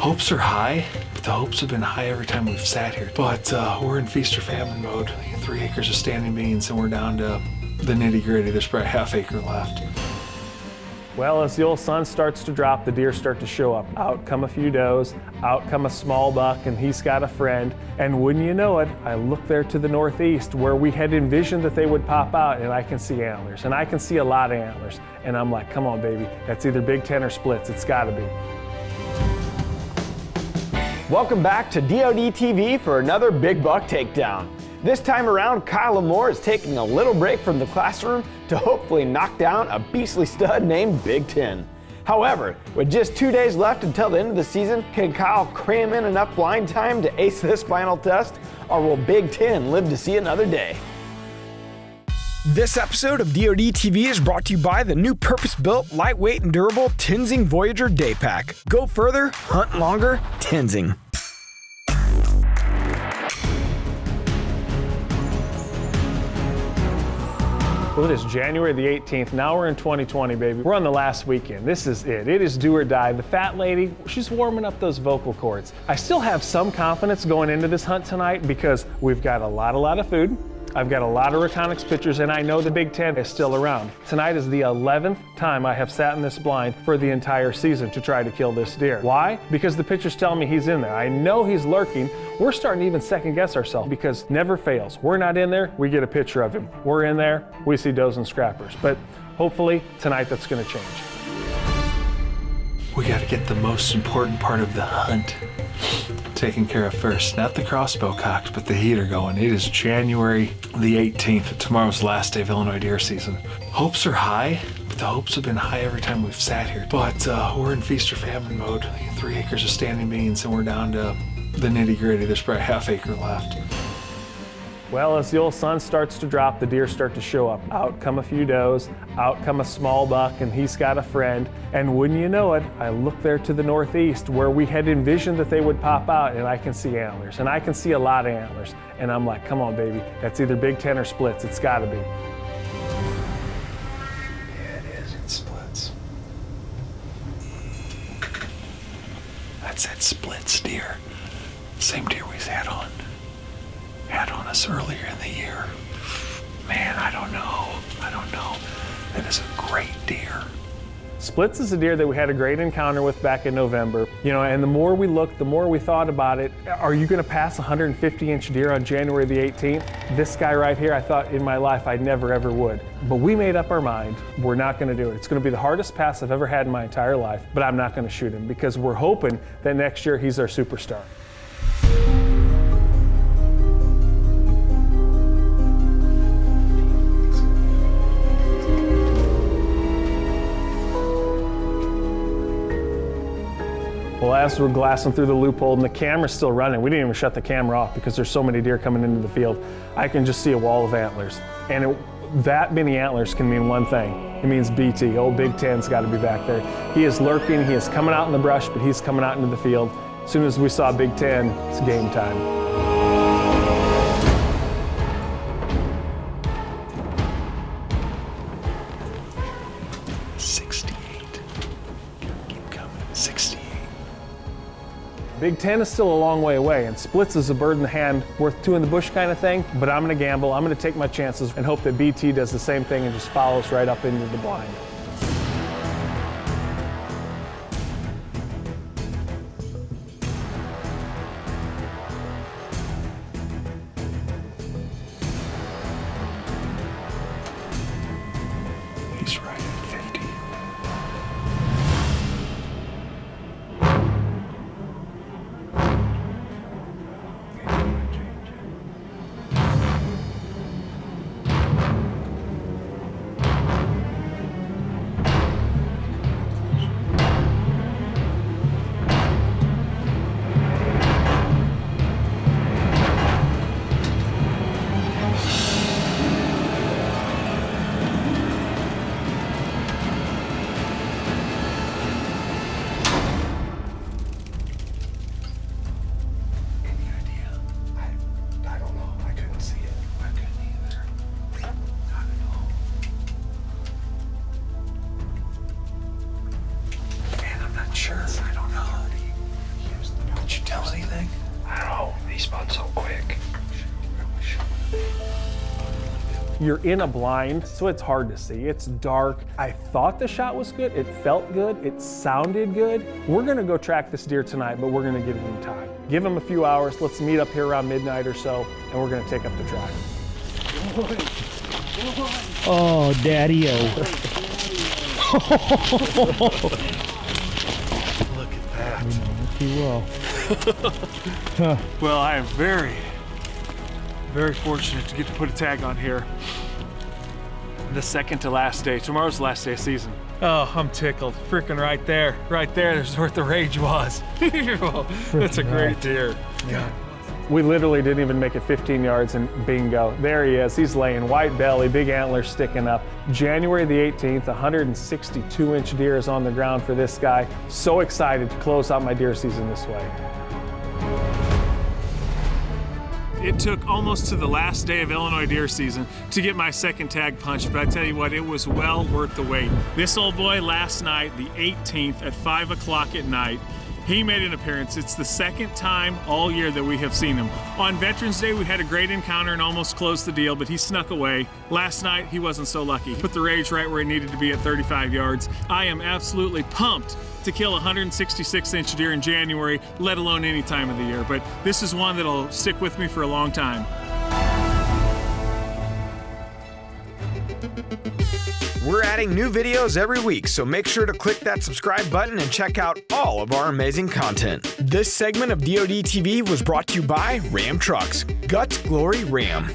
Hopes are high. The hopes have been high every time we've sat here, but we're in feast or famine mode. 3 acres of standing beans and we're down to the nitty gritty. There's probably ½ acre left. Well, as the old sun starts to drop, the deer start to show up. Out come a few does, out come a small buck, and he's got a friend. And wouldn't you know it, I look there to the northeast where we had envisioned that they would pop out, and I can see antlers, and I can see a lot of antlers. And I'm like, come on, baby, that's either Big Ten or splits. It's gotta be. Welcome back to DOD TV for another big buck takedown. This time around, Kyle Lamore is taking a little break from the classroom to hopefully knock down a beastly stud named Big Ten. However, with just 2 days left until the end of the season, can Kyle cram in enough blind time to ace this final test, or will Big Ten live to see another day? This episode of DOD TV is brought to you by the new purpose-built, lightweight, and durable Tenzing Voyager Day Pack. Go further, hunt longer, Tenzing. Well, it is January the 18th. Now we're in 2020, baby. We're on the last weekend. This is it. It is do or die. The fat lady, she's warming up those vocal cords. I still have some confidence going into this hunt tonight because we've got a lot of food. I've got a lot of Reconyx pictures, and I know the Big Ten is still around. Tonight is the 11th time I have sat in this blind for the entire season to try to kill this deer. Why? Because the pictures tell me he's in there. I know he's lurking. We're starting to even second guess ourselves because never fails. We're not in there, we get a picture of him. We're in there, we see does and scrappers. But hopefully tonight that's gonna change. We gotta get the most important part of the hunt taken care of first. Not the crossbow cocked, but the heater going. It is January the 18th. Tomorrow's the last day of Illinois deer season. Hopes are high. The hopes have been high every time we've sat here, but we're in feast or famine mode. 3 acres of standing beans and we're down to the nitty gritty. There's probably ½ acre left. Well, as the old sun starts to drop, the deer start to show up. Out come a few does, out come a small buck, and he's got a friend. And wouldn't you know it, I look there to the northeast where we had envisioned that they would pop out, and I can see antlers, and I can see a lot of antlers. And I'm like, come on, baby, that's either Big Ten or splits. It's gotta be. Yeah, it is. It splits. That's that splits deer. Same deer we had on us earlier in the year. Man, I don't know. That is a great deer. Splits is a deer that we had a great encounter with back in November. You know, and the more we looked, the more we thought about it. Are you gonna pass a 150-inch deer on January the 18th? This guy right here, I thought in my life I never ever would. But we made up our mind, we're not gonna do it. It's gonna be the hardest pass I've ever had in my entire life, but I'm not gonna shoot him because we're hoping that next year he's our superstar. Well, as we're glassing through the loophole and the camera's still running, we didn't even shut the camera off because there's so many deer coming into the field, I can just see a wall of antlers. And that many antlers can mean one thing. It means BT, old Big Ten's gotta be back there. He is lurking, he is coming out in the brush, but he's coming out into the field. As soon as we saw Big Ten, it's game time. Big Ten is still a long way away, and splits is a bird in the hand, worth two in the bush kind of thing, but I'm gonna gamble, I'm gonna take my chances and hope that BT does the same thing and just follows right up into the blind. He's right at 50. You're in a blind, so it's hard to see. It's dark. I thought the shot was good. It felt good. It sounded good. We're gonna go track this deer tonight, but we're gonna give him time. Give him a few hours. Let's meet up here around midnight or so, and we're gonna take up the track. Oh, daddy-o. Look at that. He will. Well, I am very, very fortunate to get to put a tag on here. The second to last day. Tomorrow's the last day of season. Oh, I'm tickled. Freaking right there. Right there is where the rage was. That's a great deer. Yeah. We literally didn't even make it 15 yards and bingo, there he is. He's laying, white belly, big antlers sticking up. January the 18th, 162-inch deer is on the ground for this guy. So excited to close out my deer season this way. It took almost to the last day of Illinois deer season to get my second tag punched, but I tell you what, it was well worth the wait. This old boy last night, the 18th at 5 o'clock at night, he made an appearance. It's the second time all year that we have seen him. On Veterans Day, we had a great encounter and almost closed the deal, but he snuck away. Last night, he wasn't so lucky. Put the rage right where he needed to be at 35 yards. I am absolutely pumped to kill a 166-inch deer in January, let alone any time of the year. But this is one that'll stick with me for a long time. We're adding new videos every week, so make sure to click that subscribe button and check out all of our amazing content. This segment of DoD TV was brought to you by Ram Trucks. Guts, Glory, Ram.